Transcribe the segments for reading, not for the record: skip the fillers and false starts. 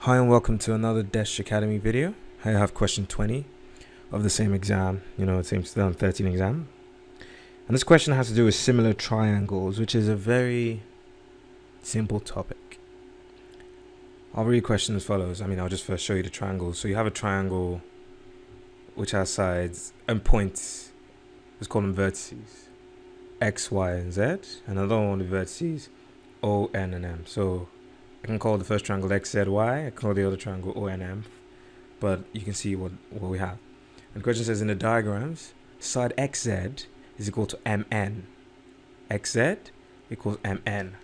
Hi and welcome to another Dech Academy video. I have question 20 of the same exam, the same 2013 exam. And this question has to do with similar triangles, which is a very simple topic. I'll read the question as follows. I'll just first show you the triangles. So you have a triangle which has sides and points. Let's call them vertices. X, Y, and Z. Another one with vertices O, N, and M. So I can call the first triangle XZY, I can call the other triangle ONM, but you can see what we have. And the question says in the diagrams, side XZ is equal to MN. XZ equals MN.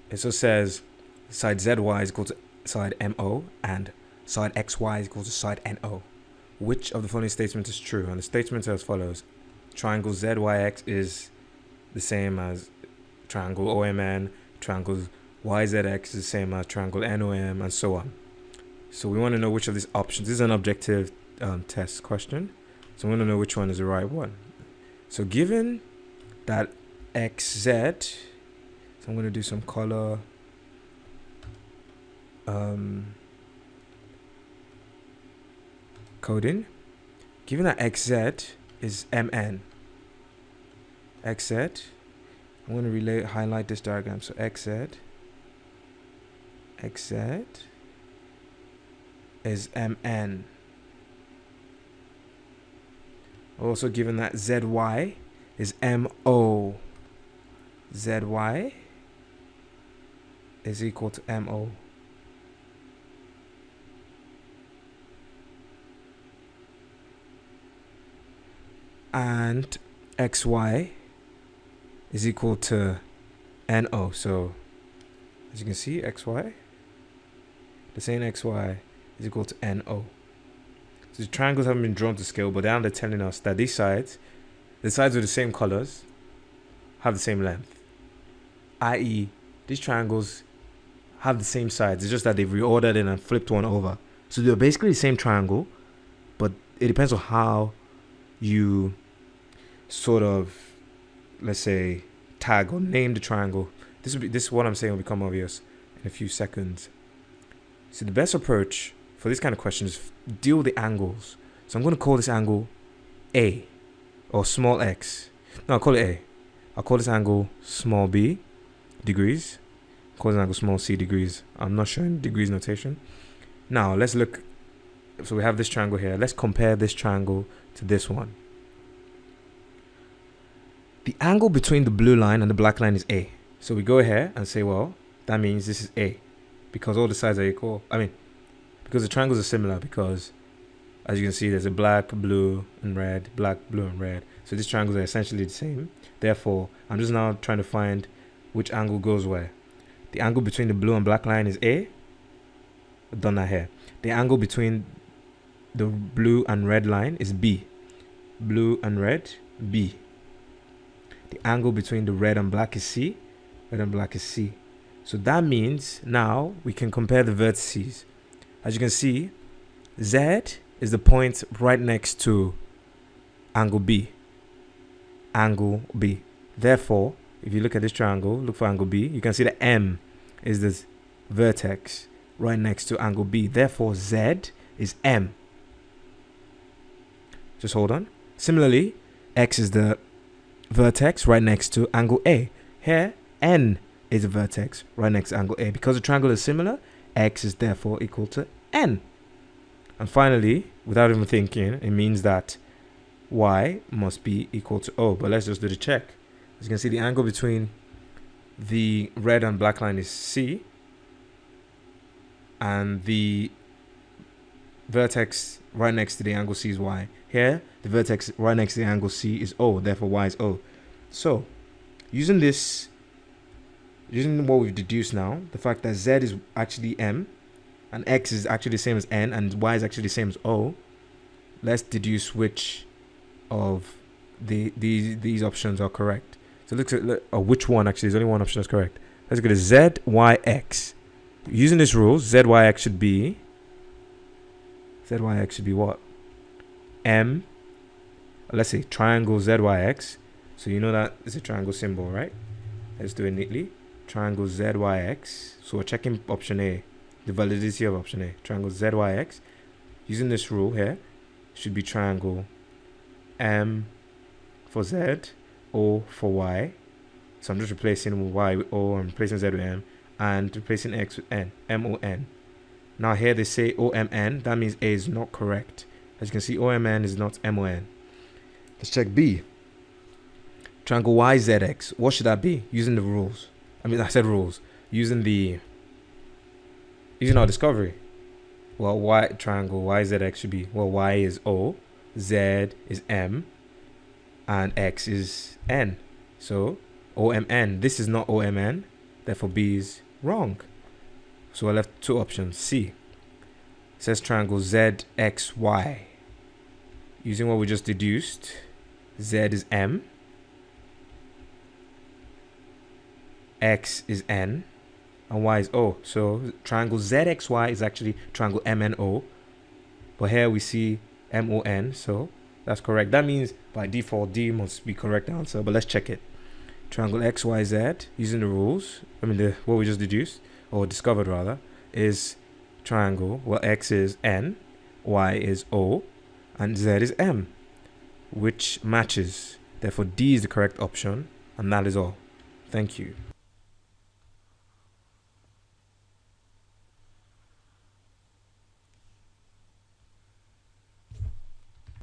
It also says side ZY is equal to side MO and side XY is equal to side NO. Which of the following statements is true? And the statement is as follows. Triangle ZYX is the same as triangle OMN, triangle YZX is the same as triangle NOM, and so on. So we want to know which of these options. This is an objective test question. So we want to know which one is the right one. So given that XZ, so I'm going to do some color coding. Given that XZ is MN, XZ, I'm going to highlight this diagram. So XZ is MN. Also given that ZY is MO. ZY is equal to MO. And XY is equal to NO. So as you can see, XY, the same XY is equal to NO. So the triangles haven't been drawn to scale, but now they're telling us that these sides, the sides with the same colors, have the same length. I.e., these triangles have the same sides. It's just that they've reordered it and flipped one over. So they're basically the same triangle, but it depends on how you sort of, let's say, tag or name the triangle. This is what I'm saying will become obvious in a few seconds. So the best approach for this kind of question is deal with the angles. So I'm going to call this angle A or small x. No, I'll call it A. I'll call this angle small b degrees. I'll call this angle small c degrees. I'm not showing degrees notation. Now let's look. So we have this triangle here. Let's compare this triangle to this one. The angle between the blue line and the black line is A. So we go here and say, well, that means this is A, because all the sides are equal. Because the triangles are similar, because as you can see, there's a black, blue, and red, black, blue, and red. So these triangles are essentially the same. Therefore, I'm just now trying to find which angle goes where. The angle between the blue and black line is A. I've done that here. The angle between the blue and red line is B. Blue and red, B. The angle between the red and black is C. Red and black is C. So that means now we can compare the vertices. As you can see, Z is the point right next to angle B. Angle B. Therefore, if you look at this triangle, look for angle B, you can see that M is this vertex right next to angle B. Therefore, Z is M. Just hold on. Similarly, X is the vertex right next to angle A. Here, N is a vertex right next to angle A. Because the triangle is similar, X is therefore equal to N. And finally, without even thinking, it means that Y must be equal to O. But let's just do the check. As you can see, the angle between the red and black line is C. And the vertex right next to the angle C is Y. Here, the vertex right next to the angle C is O. Therefore, Y is O. So, using what we've deduced now, the fact that Z is actually M, and X is actually the same as N, and Y is actually the same as O, let's deduce which of these options are correct. So let's look at which one actually. There's only one option that's correct. Let's go to ZYX. Using this rule, ZYX should be what? M. Let's say triangle ZYX. So you know that it's a triangle symbol, right? Let's do it neatly. Triangle ZYX. So we're checking option A. the validity of option A. Triangle ZYX, using this rule here, should be triangle M for Z, O for Y. So I'm just replacing Y with O, I'm replacing Z with M, and replacing X with N, M-O-N. Now here they say O-M-N, that means A is not correct. As you can see, O-M-N is not M-O-N. Let's check B. Triangle YZX, what should that be? Using the rules. I said rules. Using our discovery. Well, triangle YZX should be, well, Y is O, Z is M, and X is N. So OMN, this is not OMN, therefore B is wrong. So I left two options. C, it says triangle ZXY. Using what we just deduced, Z is M, X is N, and Y is O. So triangle ZXY is actually triangle MNO, but here we see MON, so that's correct. That means by default D must be correct answer, but let's check it. Triangle XYZ, using the rules, what we just deduced, or discovered rather, is triangle, well, X is N, Y is O, and Z is M, which matches. Therefore D is the correct option, and that is all. Thank you.